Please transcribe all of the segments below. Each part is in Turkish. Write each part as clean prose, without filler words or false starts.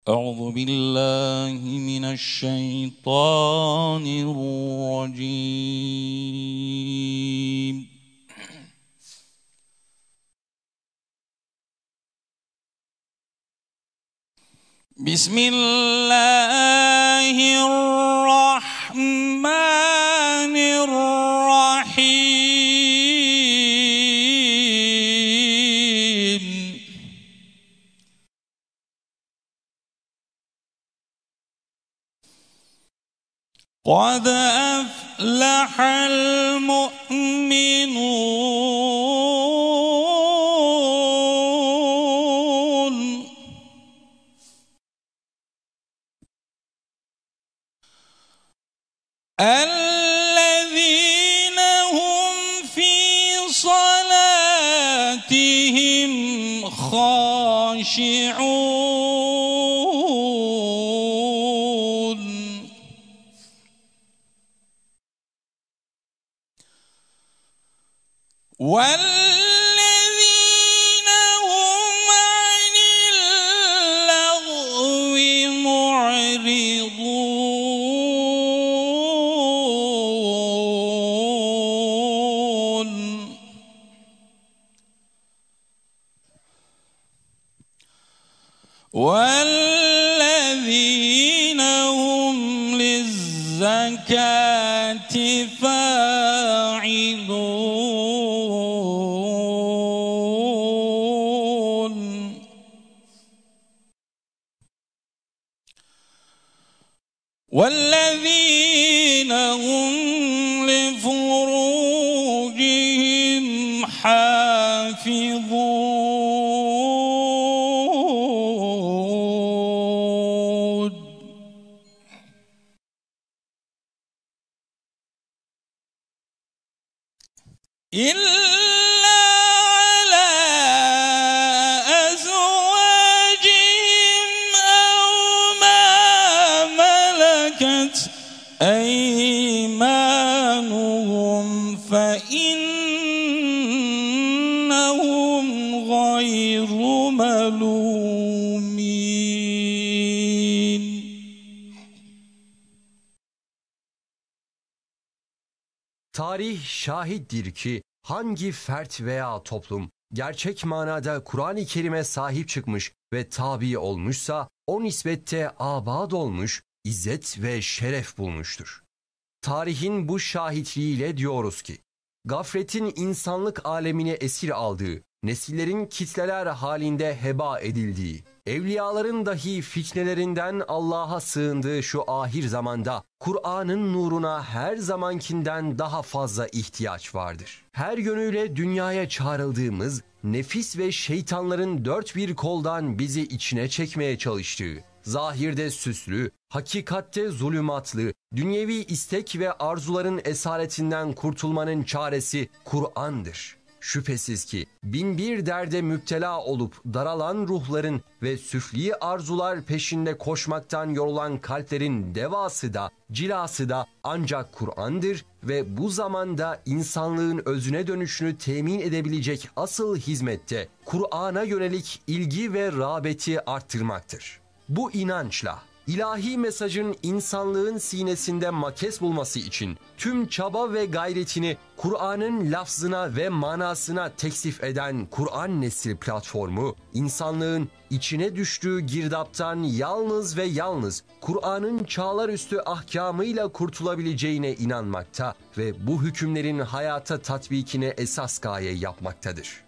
أعوذ بالله من الشيطان الرجيم بسم الله الرحمن الرحيم قد أفلح المؤمنون الذين هم في صلاتهم خاشعون والذين هم عن اللغو معرضون والذين هم للزكاة فاعلون والذين هم لفروجهم حافظون إلا على أزواجهم أو ما ملكت أيمانهم فإنهم غير ملومين Tarih şahittir ki hangi fert veya toplum gerçek manada Kur'an-ı Kerim'e sahip çıkmış ve tabi olmuşsa o nispette abad olmuş, izzet ve şeref bulmuştur. Tarihin bu şahitliğiyle diyoruz ki, gafletin insanlık alemine esir aldığı, nesillerin kitleler halinde heba edildiği, evliyaların dahi fitnelerinden Allah'a sığındığı şu ahir zamanda Kur'an'ın nuruna her zamankinden daha fazla ihtiyaç vardır. Her yönüyle dünyaya çağrıldığımız, nefis ve şeytanların dört bir koldan bizi içine çekmeye çalıştığı, zahirde süslü, hakikatte zulümatlı, dünyevi istek ve arzuların esaretinden kurtulmanın çaresi Kur'an'dır. Şüphesiz ki binbir derde müptela olup daralan ruhların ve süfli arzular peşinde koşmaktan yorulan kalplerin devası da, cilası da ancak Kur'an'dır ve bu zamanda insanlığın özüne dönüşünü temin edebilecek asıl hizmette Kur'an'a yönelik ilgi ve rağbeti arttırmaktır. Bu inançla ilahi mesajın insanlığın sinesinde makes bulması için tüm çaba ve gayretini Kur'an'ın lafzına ve manasına teksif eden Kur'an Nesli platformu, insanlığın içine düştüğü girdaptan yalnız ve yalnız Kur'an'ın çağlarüstü ahkamıyla kurtulabileceğine inanmakta ve bu hükümlerin hayata tatbikine esas gaye yapmaktadır.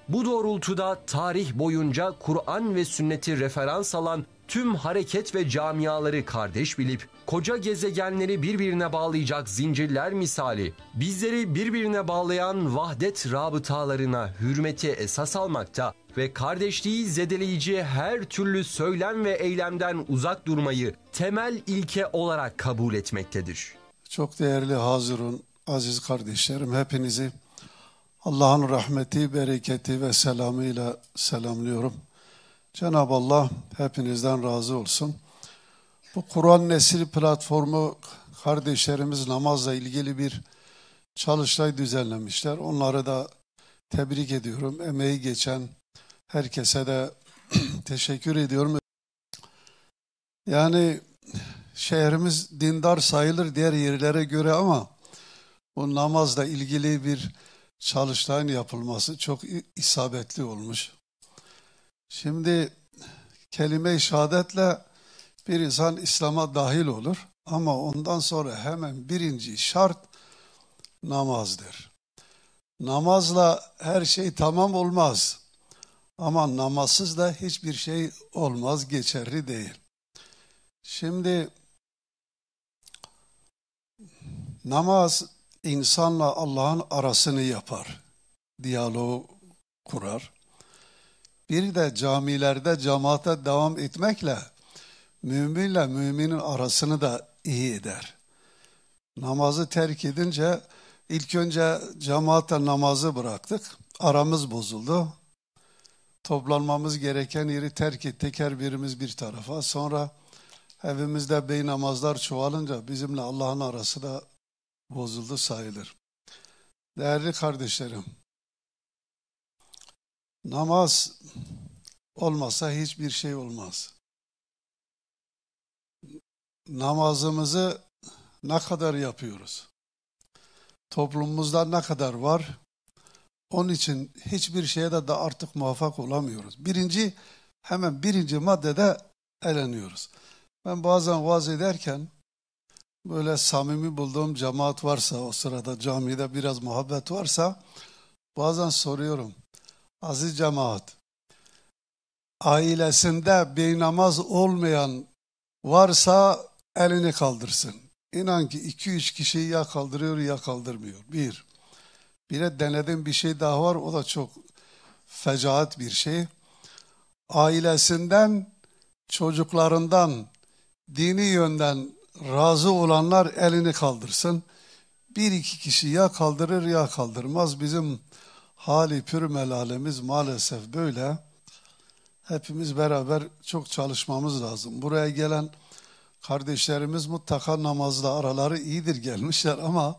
Bu doğrultuda tarih boyunca Kur'an ve sünneti referans alan tüm hareket ve camiaları kardeş bilip, koca gezegenleri birbirine bağlayacak zincirler misali, bizleri birbirine bağlayan vahdet rabıtalarına hürmeti esas almakta ve kardeşliği zedeleyici her türlü söylem ve eylemden uzak durmayı temel ilke olarak kabul etmektedir. Çok değerli hazırın, aziz kardeşlerim, hepinizi Allah'ın rahmeti, bereketi ve selamıyla selamlıyorum. Cenab-ı Allah hepinizden razı olsun. Bu Kur'an Nesil platformu kardeşlerimiz namazla ilgili bir çalıştay düzenlemişler. Onları da tebrik ediyorum. Emeği geçen herkese de teşekkür ediyorum. Yani şehrimiz dindar sayılır diğer yerlere göre ama bu namazla ilgili bir çalıştayın yapılması çok isabetli olmuş. Şimdi kelime-i şehadetle bir insan İslam'a dahil olur ama ondan sonra hemen birinci şart namazdır. Namazla her şey tamam olmaz ama namazsız da hiçbir şey olmaz, geçerli değil. Şimdi namaz insanla Allah'ın arasını yapar, diyaloğu kurar. Bir de camilerde cemaate devam etmekle müminle müminin arasını da iyi eder. Namazı terk edince ilk önce cemaate namazı bıraktık, aramız bozuldu. Toplanmamız gereken yeri terk ettik her birimiz bir tarafa. Sonra evimizde bey namazlar çoğalınca bizimle Allah'ın arası da bozuldu sayılır. Değerli kardeşlerim, namaz olmasa hiçbir şey olmaz. Namazımızı ne kadar yapıyoruz? Toplumumuzda ne kadar var? Onun için hiçbir şeye de artık muvaffak olamıyoruz. Hemen birinci maddede eleniyoruz. Ben bazen vaaz ederken böyle samimi bulduğum cemaat varsa, o sırada camide biraz muhabbet varsa bazen soruyorum. Aziz cemaat, ailesinde beynamaz olmayan varsa elini kaldırsın. İnan ki 2-3 kişiyi ya kaldırıyor ya kaldırmıyor. Bir de denediğim bir şey daha var, o da çok fecaat bir şey. Ailesinden, çocuklarından, dini yönden razı olanlar elini kaldırsın. 1-2 kişi ya kaldırır ya kaldırmaz. Bizim hali pür melalemiz maalesef böyle. Hepimiz beraber çok çalışmamız lazım. Buraya gelen kardeşlerimiz mutlaka namazla araları iyidir, gelmişler ama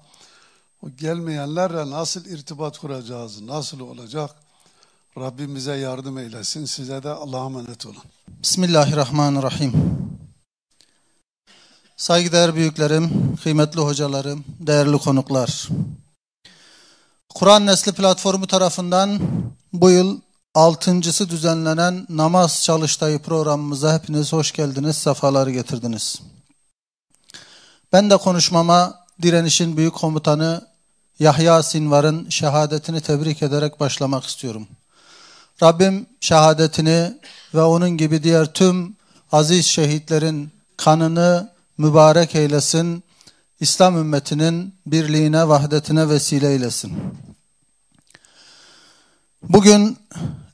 o gelmeyenlerle nasıl irtibat kuracağız, nasıl olacak? Rabbim bize yardım eylesin. Size de Allah'a emanet olun. Bismillahirrahmanirrahim. Saygıdeğer büyüklerim, kıymetli hocalarım, değerli konuklar. Kur'an Nesli platformu tarafından bu yıl 6.'sı düzenlenen namaz çalıştayı programımıza hepiniz hoş geldiniz, sefalar getirdiniz. Ben de konuşmama Direniş'in büyük komutanı Yahya Sinvar'ın şehadetini tebrik ederek başlamak istiyorum. Rabbim şehadetini ve onun gibi diğer tüm aziz şehitlerin kanını mübarek eylesin, İslam ümmetinin birliğine, vahdetine vesile eylesin. Bugün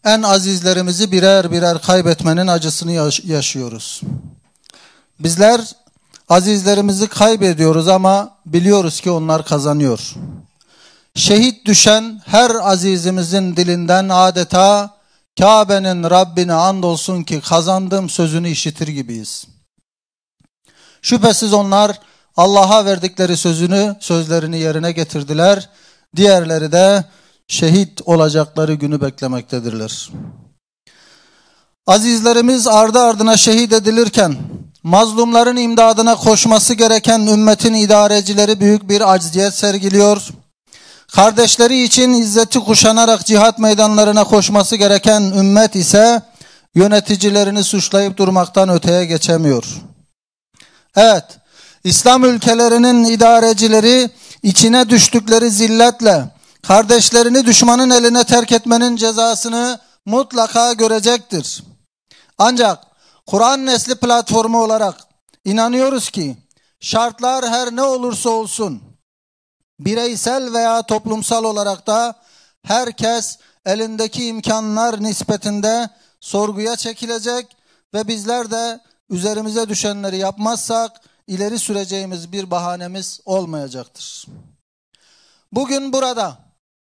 en azizlerimizi birer birer kaybetmenin acısını yaşıyoruz. Bizler azizlerimizi kaybediyoruz ama biliyoruz ki onlar kazanıyor. Şehit düşen her azizimizin dilinden adeta Kabe'nin Rabbine andolsun ki kazandım sözünü işitir gibiyiz. Şüphesiz onlar Allah'a verdikleri sözlerini yerine getirdiler. Diğerleri de şehit olacakları günü beklemektedirler. Azizlerimiz ardı ardına şehit edilirken mazlumların imdadına koşması gereken ümmetin idarecileri büyük bir acziyet sergiliyor. Kardeşleri için izzeti kuşanarak cihat meydanlarına koşması gereken ümmet ise yöneticilerini suçlayıp durmaktan öteye geçemiyor. Evet, İslam ülkelerinin idarecileri içine düştükleri zilletle kardeşlerini düşmanın eline terk etmenin cezasını mutlaka görecektir. Ancak Kur'an Nesli platformu olarak inanıyoruz ki şartlar her ne olursa olsun bireysel veya toplumsal olarak da herkes elindeki imkanlar nispetinde sorguya çekilecek ve bizler de üzerimize düşenleri yapmazsak ileri süreceğimiz bir bahanemiz olmayacaktır. Bugün burada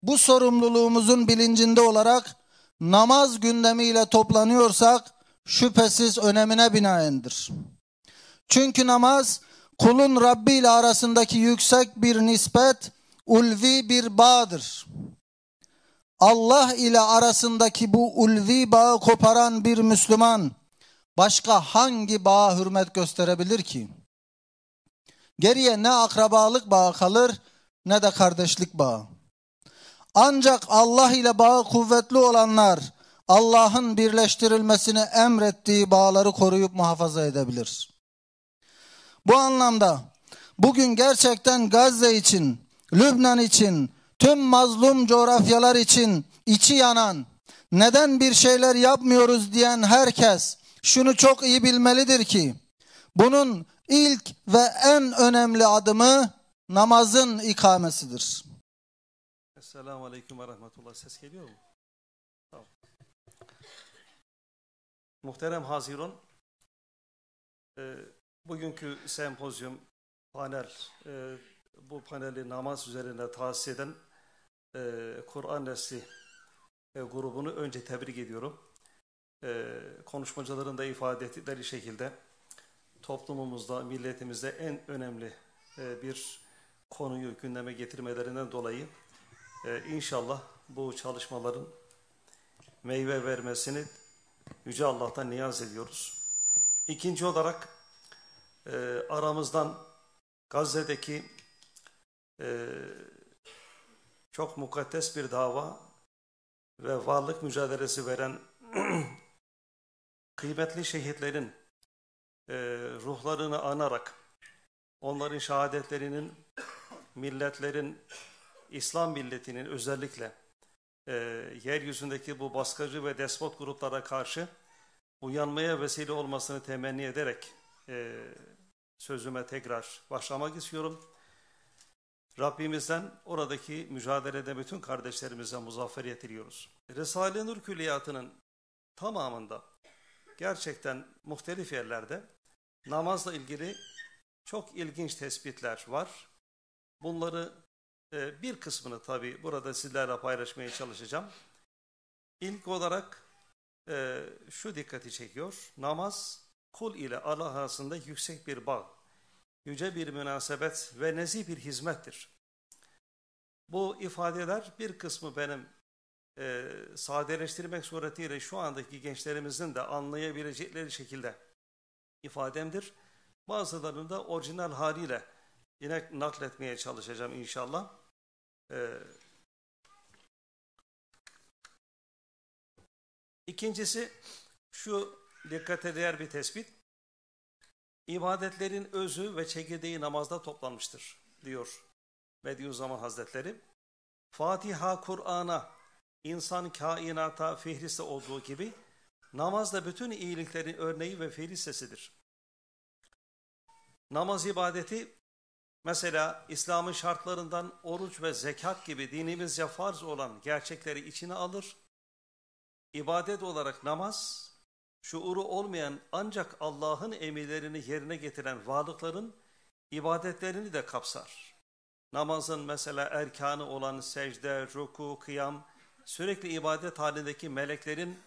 bu sorumluluğumuzun bilincinde olarak namaz gündemiyle toplanıyorsak şüphesiz önemine binaendir. Çünkü namaz kulun Rabbi ile arasındaki yüksek bir nispet, ulvi bir bağdır. Allah ile arasındaki bu ulvi bağı koparan bir Müslüman başka hangi bağa hürmet gösterebilir ki? Geriye ne akrabalık bağı kalır ne de kardeşlik bağı. Ancak Allah ile bağı kuvvetli olanlar Allah'ın birleştirilmesini emrettiği bağları koruyup muhafaza edebilir. Bu anlamda bugün gerçekten Gazze için, Lübnan için, tüm mazlum coğrafyalar için içi yanan, neden bir şeyler yapmıyoruz diyen herkes şunu çok iyi bilmelidir ki, bunun ilk ve en önemli adımı namazın ikamesidir. Esselamu Aleyküm ve Rahmetullah. Ses geliyor mu? Tamam. Muhterem Haziran, bugünkü sempozyum, panel, bu paneli namaz üzerine tahsis eden Kur'an Nesli grubunu önce tebrik ediyorum. Konuşmacıların da ifade ettikleri şekilde toplumumuzda, milletimizde en önemli bir konuyu gündeme getirmelerinden dolayı inşallah bu çalışmaların meyve vermesini Yüce Allah'tan niyaz ediyoruz. İkinci olarak aramızdan Gazze'deki çok mukaddes bir dava ve varlık mücadelesi veren kıymetli şehitlerin ruhlarını anarak onların şehadetlerinin milletlerin, İslam milletinin özellikle yeryüzündeki bu baskıcı ve despot gruplara karşı uyanmaya vesile olmasını temenni ederek sözüme tekrar başlamak istiyorum. Rabbimizden oradaki mücadelede bütün kardeşlerimize muzafferiyet diliyoruz. Risale-i Nur Külliyatı'nın tamamında gerçekten muhtelif yerlerde namazla ilgili çok ilginç tespitler var. Bunları bir kısmını tabii burada sizlerle paylaşmaya çalışacağım. İlk olarak şu dikkati çekiyor. Namaz kul ile Allah arasında yüksek bir bağ, yüce bir münasebet ve nezih bir hizmettir. Bu ifadeler bir kısmı benim sadeleştirmek suretiyle şu andaki gençlerimizin de anlayabilecekleri şekilde ifademdir. Bazılarını da orijinal haliyle yine nakletmeye çalışacağım inşallah. İkincisi şu dikkate değer bir tespit. İbadetlerin özü ve çekirdeği namazda toplanmıştır diyor Bediüzzaman Hazretleri. Fatiha Kur'an'a, insan kainata fihriste olduğu gibi namaz da bütün iyiliklerin örneği ve fihristesidir. Namaz ibadeti mesela İslam'ın şartlarından oruç ve zekat gibi dinimizce farz olan gerçekleri içine alır. İbadet olarak namaz, şuuru olmayan ancak Allah'ın emirlerini yerine getiren varlıkların ibadetlerini de kapsar. Namazın mesela erkanı olan secde, ruku, kıyam, sürekli ibadet halindeki meleklerin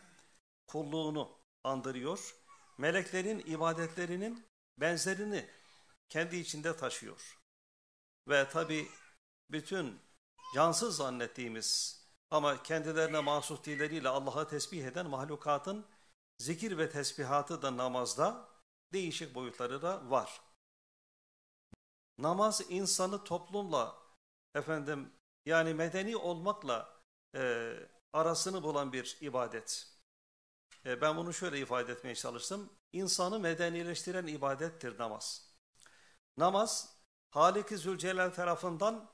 kulluğunu andırıyor. Meleklerin ibadetlerinin benzerini kendi içinde taşıyor. Ve tabi bütün cansız zannettiğimiz ama kendilerine mahsus dilleriyle Allah'a tesbih eden mahlukatın zikir ve tesbihatı da namazda değişik boyutları da var. Namaz insanı toplumla yani medeni olmakla arasını bulan bir ibadet. Ben bunu şöyle ifade etmeye çalıştım. İnsanı medenileştiren ibadettir namaz. Namaz, Halik-i Zülcelal tarafından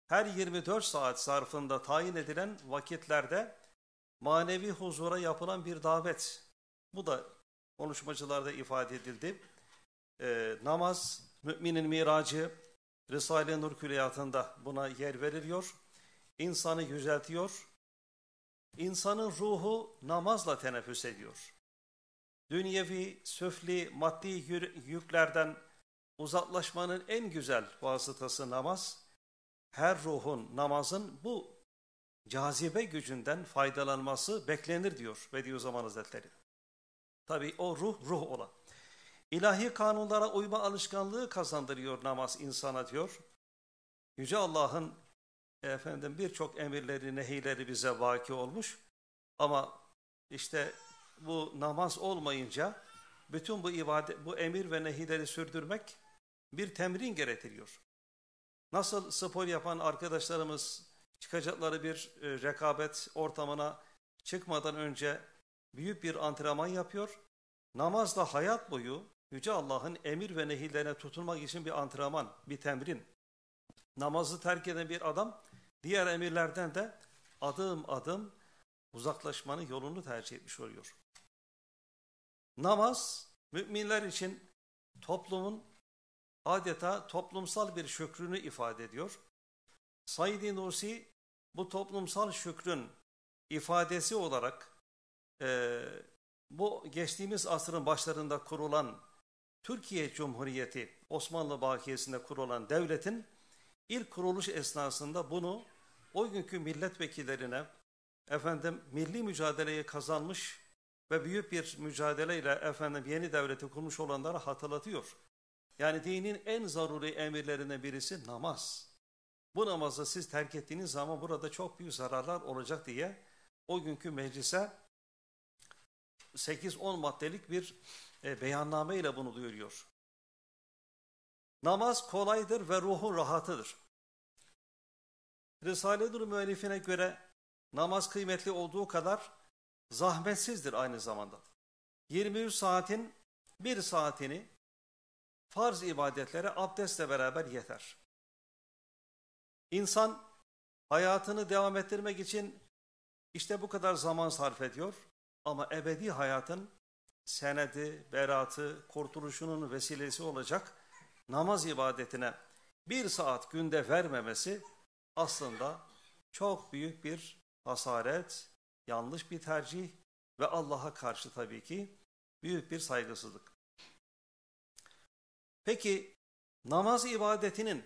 her 24 saat zarfında tayin edilen vakitlerde manevi huzura yapılan bir davet. Bu da konuşmacılarda ifade edildi. Namaz, müminin miracı, Risale-i Nur Külliyatı'nda buna yer veriliyor. İnsanı yüceltiyor. İnsanın ruhu namazla teneffüs ediyor. Dünyevi, süfli, maddi yüklerden uzaklaşmanın en güzel vasıtası namaz. Her ruhun, namazın bu cazibe gücünden faydalanması beklenir diyor Bediüzzaman Hazretleri. Tabii o ruh olan. İlahi kanunlara uyma alışkanlığı kazandırıyor namaz insana diyor. Yüce Allah'ın birçok emirleri, nehirleri bize vaki olmuş. Ama işte bu namaz olmayınca bütün bu ibadet, bu emir ve nehileri sürdürmek bir temrin gerektiriyor. Nasıl spor yapan arkadaşlarımız çıkacakları bir rekabet ortamına çıkmadan önce büyük bir antrenman yapıyor. Namaz da hayat boyu Yüce Allah'ın emir ve nehirlerine tutunmak için bir antrenman, bir temrin. Namazı terk eden bir adam diğer emirlerden de adım adım uzaklaşmanın yolunu tercih etmiş oluyor. Namaz müminler için toplumun adeta toplumsal bir şükrünü ifade ediyor. Said-i Nursi bu toplumsal şükrün ifadesi olarak bu geçtiğimiz asrın başlarında kurulan Türkiye Cumhuriyeti, Osmanlı Bakiyesi'nde kurulan devletin ilk kuruluş esnasında bunu o günkü milletvekillerine, milli mücadeleyi kazanmış ve büyük bir mücadeleyle yeni devleti kurmuş olanlara hatırlatıyor. Yani dinin en zaruri emirlerinden birisi namaz. Bu namazı siz terk ettiğiniz zaman burada çok büyük zararlar olacak diye o günkü meclise 8-10 maddelik bir beyanname ile bunu duyuruyor. Namaz kolaydır ve ruhun rahatıdır. Risale-i Nur müellifine göre namaz kıymetli olduğu kadar zahmetsizdir aynı zamanda. 23 saatin 1 saatini farz ibadetlere abdestle beraber yeter. İnsan hayatını devam ettirmek için işte bu kadar zaman sarf ediyor ama ebedi hayatın senedi, beratı, kurtuluşunun vesilesi olacak namaz ibadetine 1 saat günde vermemesi aslında çok büyük bir hasaret, yanlış bir tercih ve Allah'a karşı tabii ki büyük bir saygısızlık. Peki namaz ibadetinin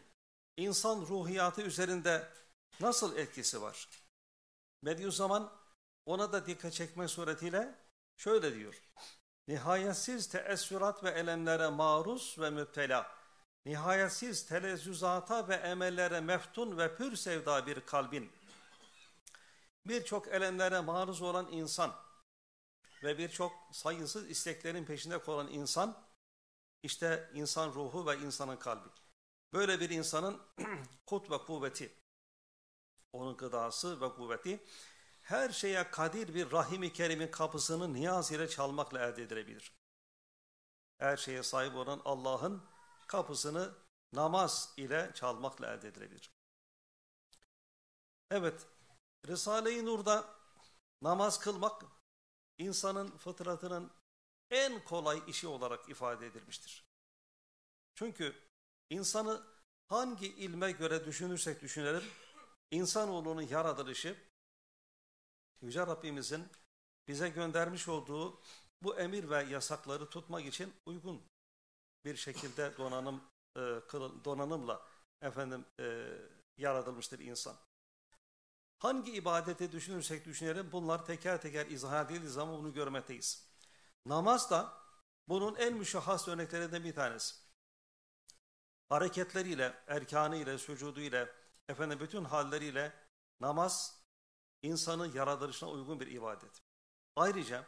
insan ruhiyatı üzerinde nasıl etkisi var? Bediüzzaman ona da dikkat çekmek suretiyle şöyle diyor. Nihayetsiz teessürat ve elemlere maruz ve müptela, nihayetsiz telezzüzata ve emellere meftun ve pür sevda bir kalbin, birçok elemlere maruz olan insan ve birçok sayısız isteklerin peşinde kolan insan, işte insan ruhu ve insanın kalbi. Böyle bir insanın kut ve kuvveti, onun gıdası ve kuvveti, her şeye kadir bir Rahim-i Kerim'in kapısını niyaz ile çalmakla elde edilebilir. Her şeye sahip olan Allah'ın kapısını namaz ile çalmakla elde edilebilir. Evet, Risale-i Nur'da namaz kılmak insanın fıtratının en kolay işi olarak ifade edilmiştir. Çünkü insanı hangi ilme göre düşünürsek düşünelim, insanoğlunun yaratılışı Yüce Rabbimizin bize göndermiş olduğu bu emir ve yasakları tutmak için uygun bir şekilde donanımla yaratılmıştır insan. Hangi ibadeti düşünürsek düşünelim bunlar teker teker izah edildiği zaman bunu görmekteyiz. Namaz da bunun en müşahhas örneklerinden bir tanesi. Hareketleriyle, erkanıyla, sücuduyla, bütün halleriyle namaz insanın yaratılışına uygun bir ibadet. Ayrıca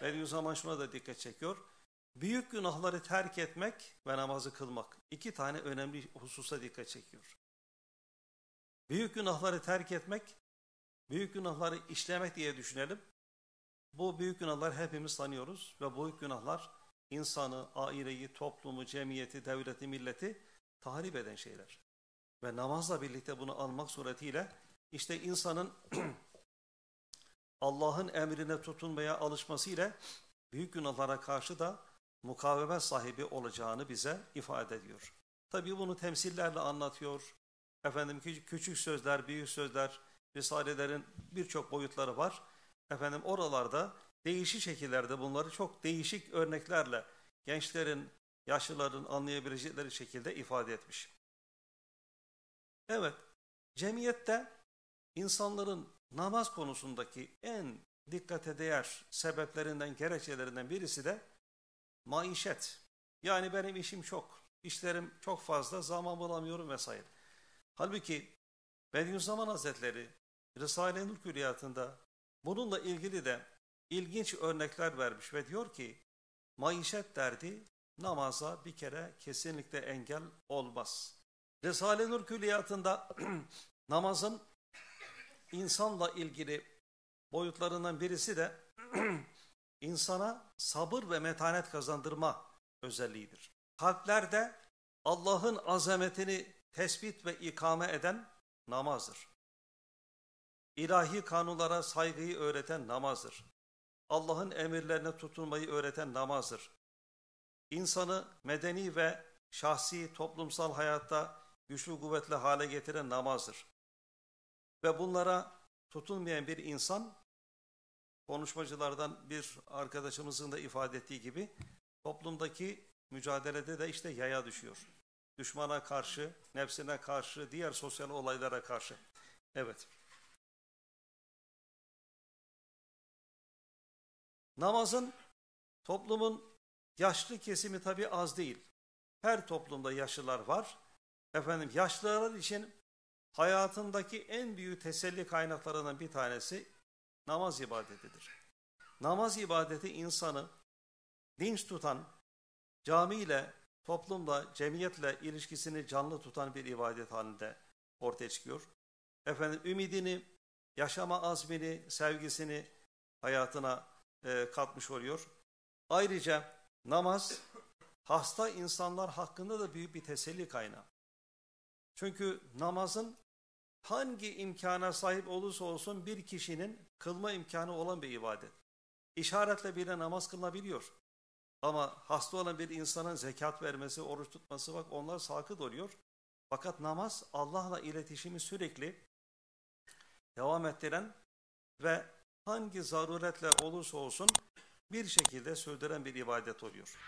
Bediüzzaman şuna da dikkat çekiyor. Büyük günahları terk etmek ve namazı kılmak. 2 tane önemli hususa dikkat çekiyor. Büyük günahları terk etmek, büyük günahları işlemek diye düşünelim. Bu büyük günahlar hepimiz tanıyoruz ve bu büyük günahlar insanı, aileyi, toplumu, cemiyeti, devleti, milleti tahrip eden şeyler. Ve namazla birlikte bunu almak suretiyle işte insanın Allah'ın emrine tutunmaya alışması ile büyük günahlara karşı da mukavemet sahibi olacağını bize ifade ediyor. Tabii bunu temsillerle anlatıyor. Küçük sözler, büyük sözler, risalelerin birçok boyutları var. Oralarda değişik şekillerde bunları çok değişik örneklerle gençlerin, yaşlıların anlayabilecekleri şekilde ifade etmiş. Evet, cemiyette insanların namaz konusundaki en dikkate değer sebeplerinden, gerekçelerinden birisi de maişet. Yani benim işim çok, işlerim çok fazla, zaman bulamıyorum vesaire. Halbuki Bediüzzaman Hazretleri Risale-i Nur Külliyatı'nda bununla ilgili de ilginç örnekler vermiş ve diyor ki maişet derdi namaza bir kere kesinlikle engel olmaz. Risale-i Nur Külliyatı'nda namazın insanla ilgili boyutlarından birisi de insana sabır ve metanet kazandırma özelliğidir. Kalplerde Allah'ın azametini tespit ve ikame eden namazdır. İlahi kanunlara saygıyı öğreten namazdır. Allah'ın emirlerine tutunmayı öğreten namazdır. İnsanı medeni ve şahsi toplumsal hayatta güçlü kuvvetli hale getiren namazdır. Ve bunlara tutunmayan bir insan, konuşmacılardan bir arkadaşımızın da ifade ettiği gibi toplumdaki mücadelede de işte yaya düşüyor. Düşmana karşı, nefsine karşı, diğer sosyal olaylara karşı. Evet. Namazın toplumun yaşlı kesimi tabii az değil. Her toplumda yaşlılar var. Yaşlılar için hayatındaki en büyük teselli kaynaklarından bir tanesi namaz ibadetidir. Namaz ibadeti insanı dinç tutan, camiyle, toplumla, cemiyetle ilişkisini canlı tutan bir ibadet halinde ortaya çıkıyor. Ümidini, yaşama azmini, sevgisini hayatına katmış oluyor. Ayrıca namaz hasta insanlar hakkında da büyük bir teselli kaynağı. Çünkü namazın hangi imkana sahip olursa olsun bir kişinin kılma imkanı olan bir ibadet. İşaretle bile namaz kılınabiliyor. Ama hasta olan bir insanın zekat vermesi, oruç tutması, bak onlar sakıt oluyor. Fakat namaz Allah'la iletişimi sürekli devam ettiren ve hangi zaruretle olursa olsun bir şekilde sürdüren bir ibadet oluyor.